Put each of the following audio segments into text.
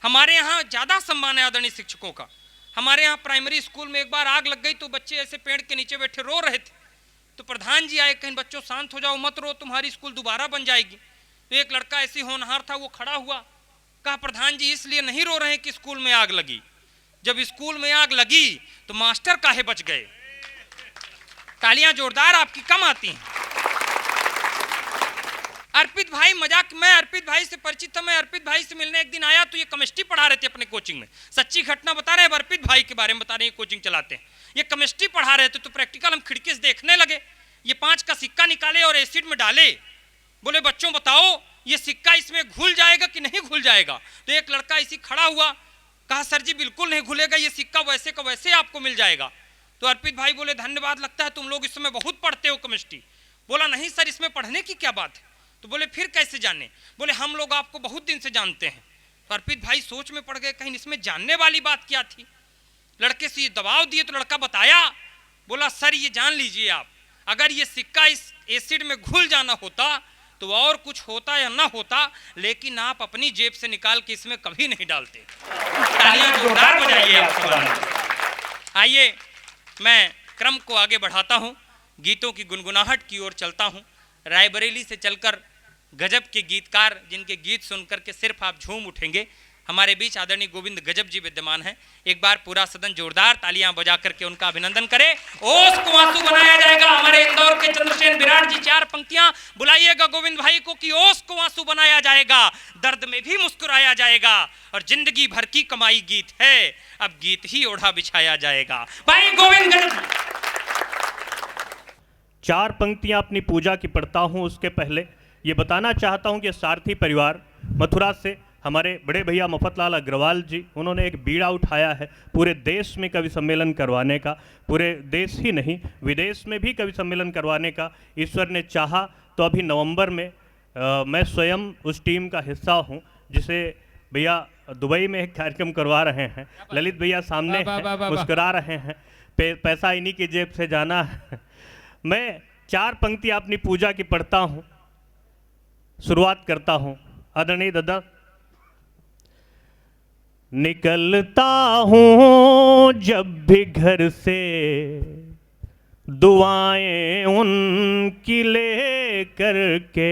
हमारे यहाँ ज़्यादा सम्मान है आदरणीय शिक्षकों का। हमारे यहाँ प्राइमरी स्कूल में एक बार आग लग गई तो बच्चे ऐसे पेड़ के नीचे बैठे रो रहे थे, तो प्रधान जी आए, कहीं बच्चों शांत हो जाओ, मत रो, तुम्हारी स्कूल दोबारा बन जाएगी। तो एक लड़का ऐसी होनहार था, वो खड़ा हुआ, कहा प्रधान जी इसलिए नहीं रो रहे कि स्कूल में आग लगी, जब स्कूल में आग लगी तो मास्टर काहे बच गए। तालियां जोरदार आपकी कम आती हैं। अर्पित भाई, मजाक, मैं अर्पित भाई से परिचित था, मैं अर्पित भाई से मिलने एक दिन आया तो ये केमिस्ट्री पढ़ा रहे थे अपने कोचिंग में, सच्ची घटना बता रहे हैं, अर्पित भाई के बारे में बता रहे हैं, कोचिंग चलाते हैं, ये केमिस्ट्री पढ़ा रहे थे तो प्रैक्टिकल हम खिड़की से देखने लगे, ये 5 का सिक्का निकाले और एसिड में डाले, बोले बच्चों बताओ ये सिक्का इसमें घुल जाएगा कि नहीं घुल जाएगा। तो एक लड़का इसी खड़ा हुआ, कहा सर जी बिल्कुल नहीं घुलेगा, ये सिक्का वैसे का वैसे आपको मिल जाएगा। तो अर्पित भाई बोले धन्यवाद, लगता है तुम लोग इस समय बहुत पढ़ते हो केमिस्ट्री। बोला नहीं सर, इसमें पढ़ने की क्या बात है। तो बोले फिर कैसे जाने। बोले हम लोग आपको बहुत दिन से जानते हैं। तो अर्पित भाई सोच में पड़ गए, कहीं इसमें जानने वाली बात क्या थी। लड़के से ये दबाव दिए तो लड़का बताया, बोला सर ये जान लीजिए आप, अगर ये सिक्का इस एसिड में घुल जाना होता तो और कुछ होता या ना होता, लेकिन आप अपनी जेब से निकाल के इसमें कभी नहीं डालते। तालियां जोरदार बजाइए आप सब। आइए मैं क्रम को आगे बढ़ाता हूं, गीतों की गुनगुनाहट की ओर चलता हूं। रायबरेली से चलकर गजब के गीतकार, जिनके गीत सुनकर के सिर्फ आप झूम उठेंगे, हमारे बीच आदरणीय गोविंद गजब जी विद्यमान हैं। एक बार पूरा सदन जोरदार तालियां बजा करके उनका अभिनंदन करे। ओस को आंसू बनाया जाएगा, हमारे इंदौर के चंद्रसेन विराट जी 4 पंक्तियां बुलाइएगा गोविंद भाई को कि ओस को आंसू बनाया जाएगा, दर्द में भी मुस्कुराया जाएगा, और जिंदगी भर की कमाई गीत है, अब गीत ही ओढ़ा बिछाया जाएगा। भाई गोविंद गजब। 4 पंक्तियां अपनी पूजा की पढ़ता हूं, उसके पहले ये बताना चाहता हूं कि सारथी परिवार मथुरा से हमारे बड़े भैया मफतलाल अग्रवाल जी, उन्होंने एक बीड़ा उठाया है पूरे देश में कवि सम्मेलन करवाने का, पूरे देश ही नहीं विदेश में भी कवि सम्मेलन करवाने का ईश्वर ने चाहा। तो अभी नवंबर में मैं स्वयं उस टीम का हिस्सा हूं, जिसे भैया दुबई में एक कार्यक्रम करवा रहे हैं। ललित भैया सामने हैं, मुस्कुरा रहे हैं, पैसा इन्हीं की जेब से जाना है। मैं 4 पंक्तियां अपनी पूजा की पढ़ता हूं, शुरुआत करता हूं। आदरणीय दादा, निकलता हूँ जब भी घर से, दुआएं उनकी ले करके,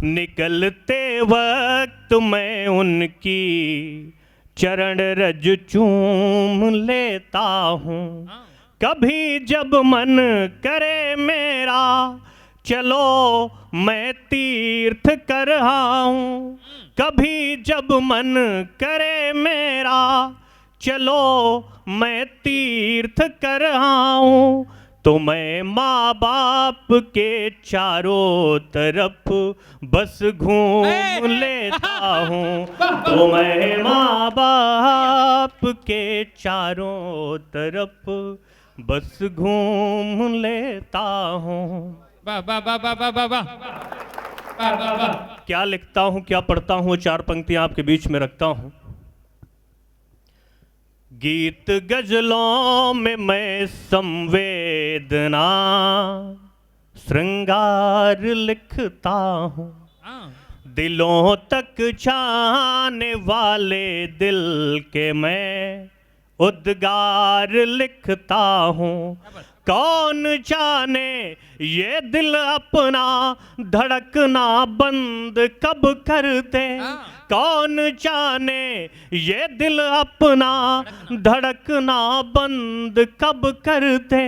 निकलते वक्त मैं उनकी चरण रज चूम लेता हूँ। कभी जब मन करे मेरा, चलो मैं तीर्थ कर आऊं, कभी जब मन करे मेरा, चलो मैं तीर्थ कर आऊं, तो मैं माँ बाप के चारों तरफ बस घूम लेता हूँ, तो मैं माँ बाप के चारों तरफ बस घूम लेता हूँ। वाह वाह वाह वाह वाह वाह वाह वाह वाह। क्या लिखता हूं, क्या पढ़ता हूं, 4 पंक्तियां आपके बीच में रखता हूं। गीत गजलों में मैं संवेदना श्रृंगार लिखता हूं, दिलों तक जाने वाले दिल के मैं उद्गार लिखता हूं। कौन जाने ये दिल अपना धड़कना बंद कब कर दे, कौन जाने ये दिल अपना धड़कना बंद कब कर दे,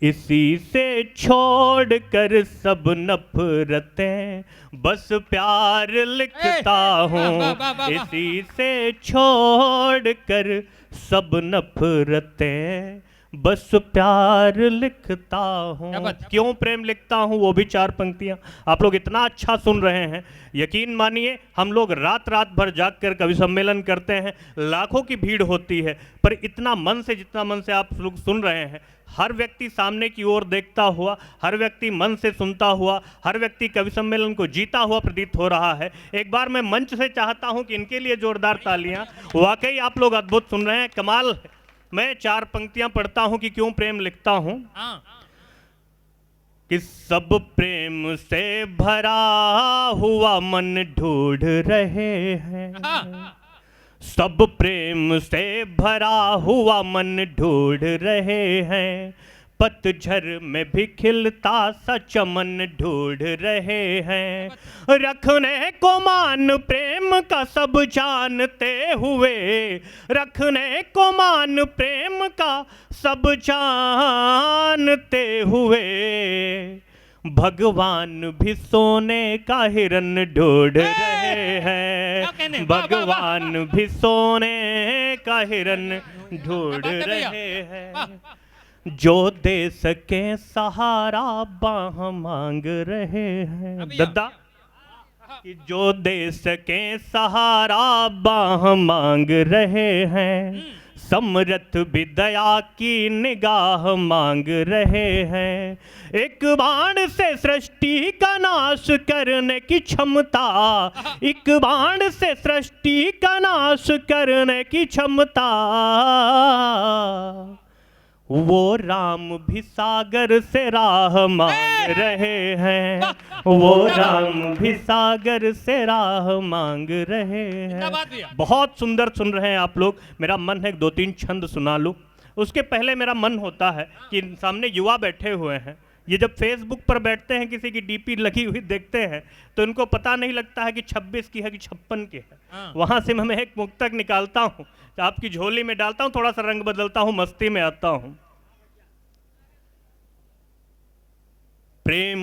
इसी से छोड़ कर सब नफरतें बस प्यार लिखता हूँ, इसी से छोड़ कर सब नफरतें बस प्यार लिखता हूँ। क्यों प्रेम लिखता हूँ, वो भी 4 पंक्तियाँ। आप लोग इतना अच्छा सुन रहे हैं, यकीन मानिए हम लोग रात रात भर जाग कर कवि सम्मेलन करते हैं, लाखों की भीड़ होती है, पर इतना मन से, जितना मन से आप लोग सुन रहे हैं, हर व्यक्ति सामने की ओर देखता हुआ, हर व्यक्ति मन से सुनता हुआ, हर व्यक्ति कवि सम्मेलन को जीता हुआ प्रतीत हो रहा है। एक बार मैं मंच से चाहता हूँ कि इनके लिए जोरदार तालियाँ। वाकई आप लोग अद्भुत सुन रहे हैं, कमाल। मैं 4 पंक्तियां पढ़ता हूं कि क्यों प्रेम लिखता हूं। कि सब प्रेम से भरा हुआ मन ढूंढ रहे हैं, सब प्रेम से भरा हुआ मन ढूंढ रहे हैं, पतझर में भी खिलता सा चमन ढूंढ रहे हैं। रखने को मान प्रेम का सब जानते हुए, रखने को मान प्रेम का सब जानते हुए, भगवान भी सोने का हिरन ढूंढ रहे हैं, भगवान भी सोने का हिरन ढूंढ रहे हैं। जो दे सके सहारा बाह मांग रहे हैं, दद्दा कि जो दे सके सहारा बाह मांग रहे हैं, समरथ भी दया की निगाह मांग रहे हैं। एक बाण से सृष्टि का नाश करने की क्षमता, एक बाण से सृष्टि का नाश करने की क्षमता, वो राम भी सागर से राह मांग रहे हैं, वो राम भी सागर से राह मांग रहे हैं। बहुत सुंदर सुन रहे हैं आप लोग। मेरा मन है 2-3 छंद सुना लूं। उसके पहले मेरा मन होता है कि सामने युवा बैठे हुए हैं, ये जब फेसबुक पर बैठते हैं, किसी की डीपी लगी हुई देखते हैं तो इनको पता नहीं लगता है कि 26 की है कि 56 की है। वहां से मैं एक मुक्तक निकालता हूं, आपकी झोली में डालता हूं, थोड़ा सा रंग बदलता हूं, मस्ती में आता हूं। प्रेम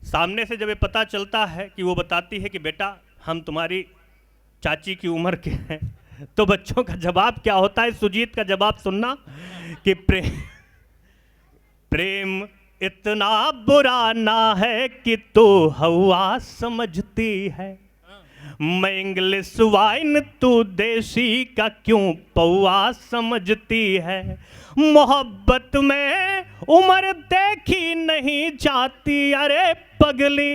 सामने से जब ये पता चलता है कि वो बताती है कि बेटा हम तुम्हारी चाची की उम्र के हैं, तो बच्चों का जवाब क्या होता है? सुजीत का जवाब सुनना कि प्रेम इतना बुरा ना है कि तू हवा समझती है, मैं इंग्लिश वाइन तू देसी का क्यों पौआ समझती है। मोहब्बत में उम्र देखी नहीं जाती, अरे पगली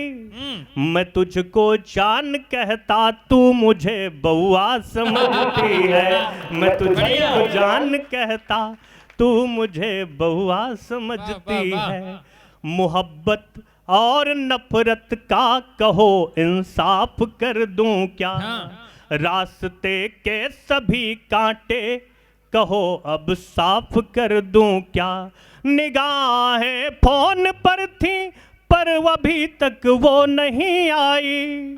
मैं तुझको जान कहता तू मुझे बउआ समझती है, मैं तुझको जान कहता तू मुझे बउआ समझती है। मोहब्बत और नफरत का कहो इंसाफ कर दूं क्या, रास्ते के सभी कांटे कहो अब साफ कर दूं क्या। निगाहें फोन पर थी पर अभी तक वो नहीं आई,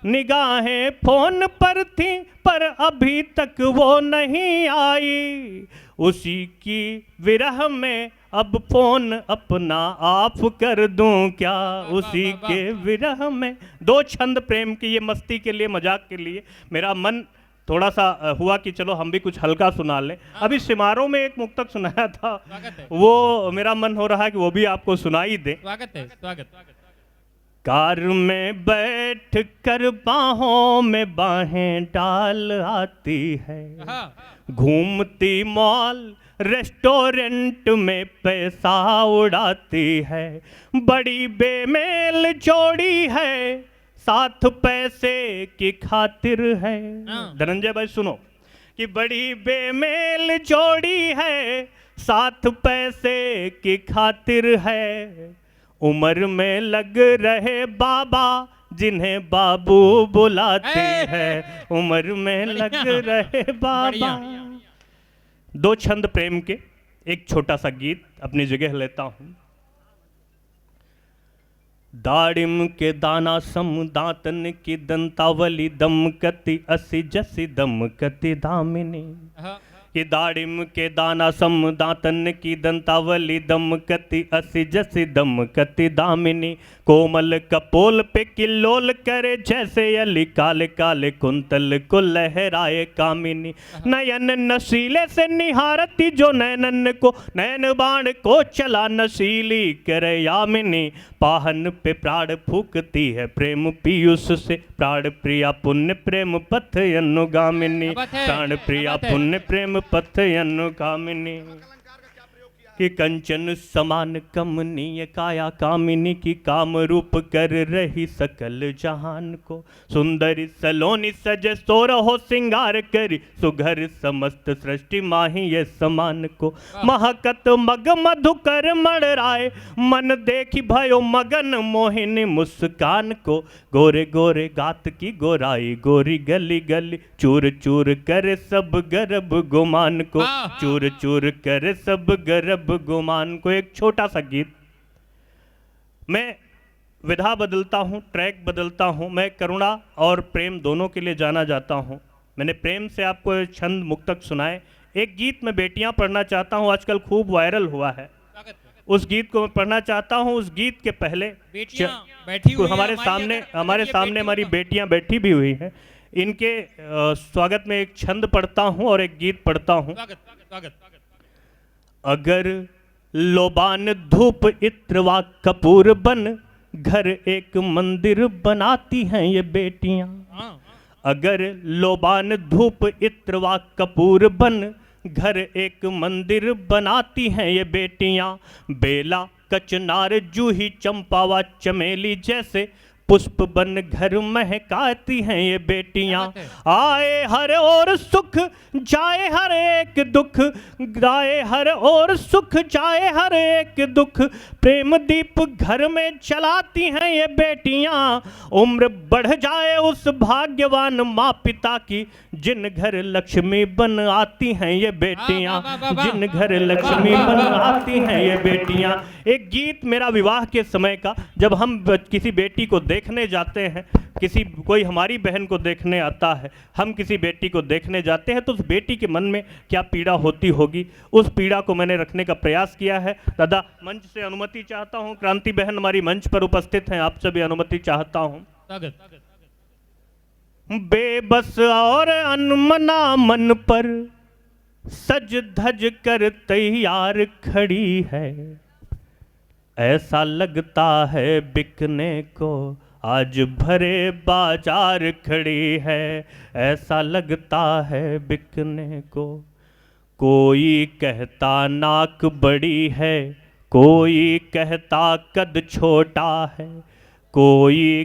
निगाहें फोन पर थी पर अभी तक वो नहीं आई। उसी की विरह में अब फोन अपना ऑफ कर दूं क्या, उसी के विरह में। 2 छंद प्रेम की, ये मस्ती के लिए, मजाक के लिए। मेरा मन थोड़ा सा हुआ कि चलो हम भी कुछ हल्का सुना लें। अभी सिमारों में एक मुक्तक सुनाया था, वो मेरा मन हो रहा है कि वो भी आपको सुनाई दे। स्वागत है, स्वागत। कार में बैठ कर बाहों में बाहें डाल आती है, घूमती मॉल रेस्टोरेंट में पैसा उड़ाती है। बड़ी बेमेल जोड़ी है, साथ पैसे की खातिर है। धनंजय भाई सुनो कि बड़ी बेमेल जोड़ी है, साथ पैसे की खातिर है। उम्र में लग रहे बाबा जिन्हें बाबू बुलाते हैं, उम्र में लग रहे बाबा। 2 छंद प्रेम के, एक छोटा सा गीत अपनी जगह लेता हूं। दाड़िम के दाना सम दांतन की दंतावली दमकती असी जसी दमकती दामिनी, कि दाड़िम के दाना सम दांतन की दंतावली दमकती असी जसी दमकती दामिनी। कोमल कपोल पे किल्लोल करे जैसे अली काले काले कुंतल को लहराए कामिनी। नयन नशीले से निहारती जो नैनन को, नैन बाण को चला नशीली करे यामिनी। पाहन पे प्राण फूकती है प्रेम पीयूष से, प्राण प्रिया पुण्य प्रेम पथ अनुगामिनी, प्राण प्रिया पुण्य प्रेम पथ अनुगामिनी। कि कंचन समान कमनीय काया कामिनी की काम रूप कर रही सकल जहान को। सुंदरी सलोनी सजे सोरहो सिंगार करी सुघर समस्त सृष्टि माही ये समान को। महकत मग मधुकर मड़राए मन देखी भयो मगन मोहिनी मुस्कान को। गोरे गोरे गात की गोराई गोरी गली गली चूर चूर करे सब गर्भ गुमान को। चूर चूर करे सब गर्भ गुमान को। एक छोटा सा गीत, मैं विधा बदलता हूँ, ट्रैक बदलता हूँ, मैं करुणा और प्रेम दोनों के लिए जाना जाता हूँ। मैंने प्रेम से आपको छंद मुक्तक सुनाए। एक गीत मैं बेटियां पढ़ना चाहता हूँ, आजकल खूब वायरल हुआ है, उस गीत को मैं पढ़ना चाहता हूँ। उस गीत के पहले बेटियां बैठी हुई हमारे सामने हमारी बेटियां बैठी भी हुई हैं। इनके स्वागत में एक छंद पढ़ता हूँ और एक गीत पढ़ता हूँ। अगर लोबान धूप इत्र व कपूर बन घर एक मंदिर बनाती हैं ये बेटियां। अगर लोबान धूप इत्र व कपूर बन घर एक मंदिर बनाती हैं ये बेटियां। बेला कचनार जूही चंपा व चमेली जैसे पुष्प बन घर महकाती हैं ये बेटियां। आए हर और सुख जाए हर एक दुख, आए हर और सुख जाए हर एक दुख, प्रेम दीप घर में चलाती हैं ये बेटियां। उम्र बढ़ जाए उस भाग्यवान माँ पिता की जिन घर लक्ष्मी बन आती हैं ये बेटियां। जिन घर लक्ष्मी बन आती हैं ये बेटियां। एक गीत मेरा विवाह के समय का, जब हम किसी बेटी को देखने जाते हैं, कोई हमारी बहन को देखने आता है, हम किसी बेटी को देखने जाते हैं, तो उस बेटी के मन में क्या पीड़ा होती होगी, उस पीड़ा को मैंने रखने का प्रयास किया है। दादा मंच से अनुमति चाहता हूं, क्रांति बहन हमारी मंच पर उपस्थित हैं, आपसे भी अनुमति चाहता हूं। बेबस और अनमना मन पर सज धज कर तैयार खड़ी है, ऐसा लगता है बिकने को आज भरे बाजार खड़ी है, ऐसा लगता है बिकने को। कोई कहता नाक बड़ी है, कोई कहता कद छोटा है, कोई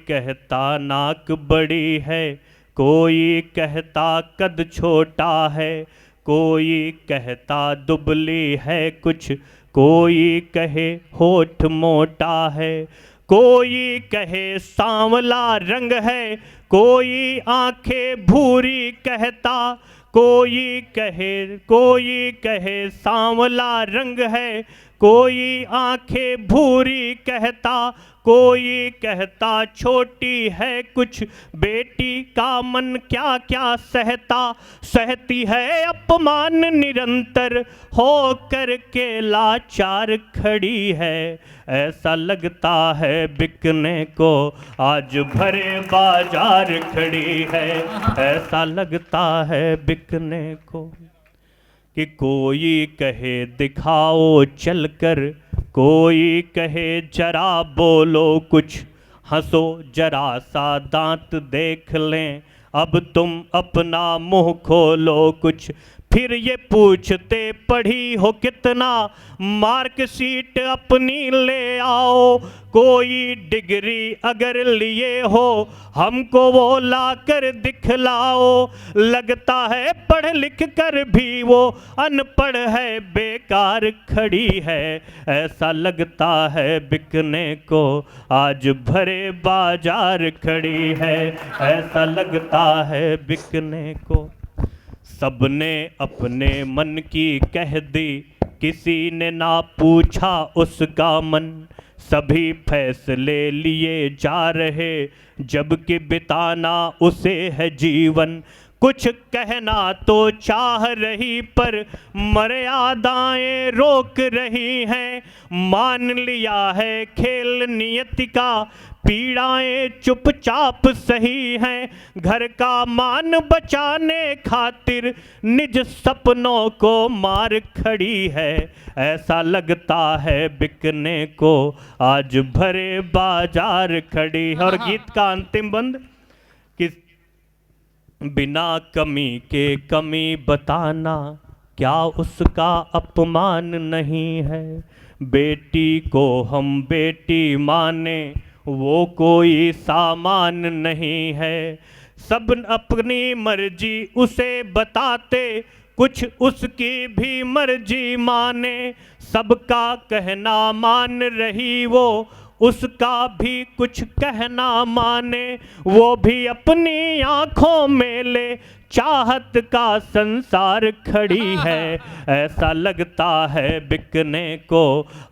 कहता नाक बड़ी है, कोई कहता कद छोटा है, कोई कहता दुबली है कुछ, कोई कहे होठ मोटा है, कोई कहे सांवला रंग है, कोई आंखें भूरी कहता, कोई कहे सांवला रंग है, कोई आंखें भूरी कहता, कोई कहता छोटी है कुछ, बेटी का मन क्या क्या सहता, सहती है अपमान निरंतर हो कर के लाचार खड़ी है, ऐसा लगता है बिकने को आज भरे बाजार खड़ी है, ऐसा लगता है बिकने को। कि कोई कहे दिखाओ चलकर, कोई कहे जरा बोलो कुछ, हंसो जरा सा दांत देख लें, अब तुम अपना मुंह खोलो कुछ, फिर ये पूछते पढ़ी हो कितना, मार्कशीट अपनी ले आओ, कोई डिग्री अगर लिए हो हमको वो ला कर दिखलाओ, लगता है पढ़ लिख कर भी वो अनपढ़ है बेकार खड़ी है, ऐसा लगता है बिकने को आज भरे बाजार खड़ी है, ऐसा लगता है बिकने को। सबने अपने मन की कह दी, किसी ने ना पूछा उसका मन, सभी फैसले लिए जा रहे जबकि बिताना उसे है जीवन, कुछ कहना तो चाह रही पर मर्यादाएं रोक रही हैं, मान लिया है खेल नियति का पीड़ाएं चुपचाप सही हैं, घर का मान बचाने खातिर निज सपनों को मार खड़ी है, ऐसा लगता है बिकने को आज भरे बाजार खड़ी है। और गीत का अंतिम बंद कि बिना कमी के कमी बताना क्या उसका अपमान नहीं है? बेटी को हम बेटी माने, वो कोई सामान नहीं है। सब अपनी मर्जी उसे बताते, कुछ उसकी भी मर्जी माने। सबका कहना मान रही वो, उसका भी कुछ कहना माने। वो भी अपनी आंखों में ले चाहत का संसार खड़ी है। ऐसा लगता है बिकने को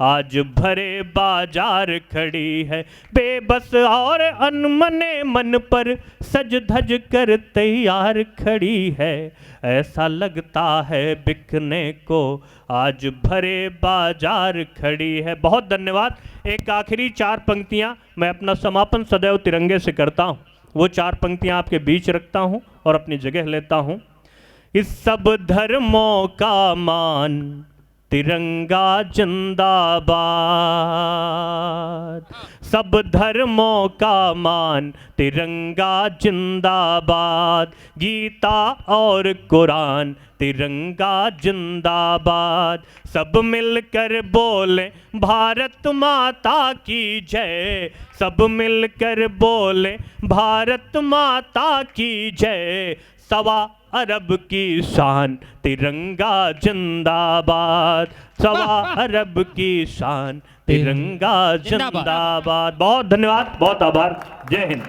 आज भरे बाजार खड़ी है। बेबस और अनमने मन पर सज धज कर तैयार खड़ी है। ऐसा लगता है बिकने को आज भरे बाजार खड़ी है। बहुत धन्यवाद। एक आखिरी 4 पंक्तियां मैं अपना समापन सदैव तिरंगे से करता हूं। वो 4 पंक्तियां आपके बीच रखता हूं और अपनी जगह लेता हूं। इस सब धर्मों का मान तिरंगा जिंदाबाद। सब धर्मों का मान तिरंगा जिंदाबाद। गीता और कुरान तिरंगा जिंदाबाद। सब मिलकर बोले भारत माता की जय। सब मिलकर बोले भारत माता की जय। 1.25 अरब की शान तिरंगा जिंदाबाद। 1.25 अरब की शान तिरंगा जिंदाबाद। बहुत धन्यवाद, बहुत आभार। जय हिंद।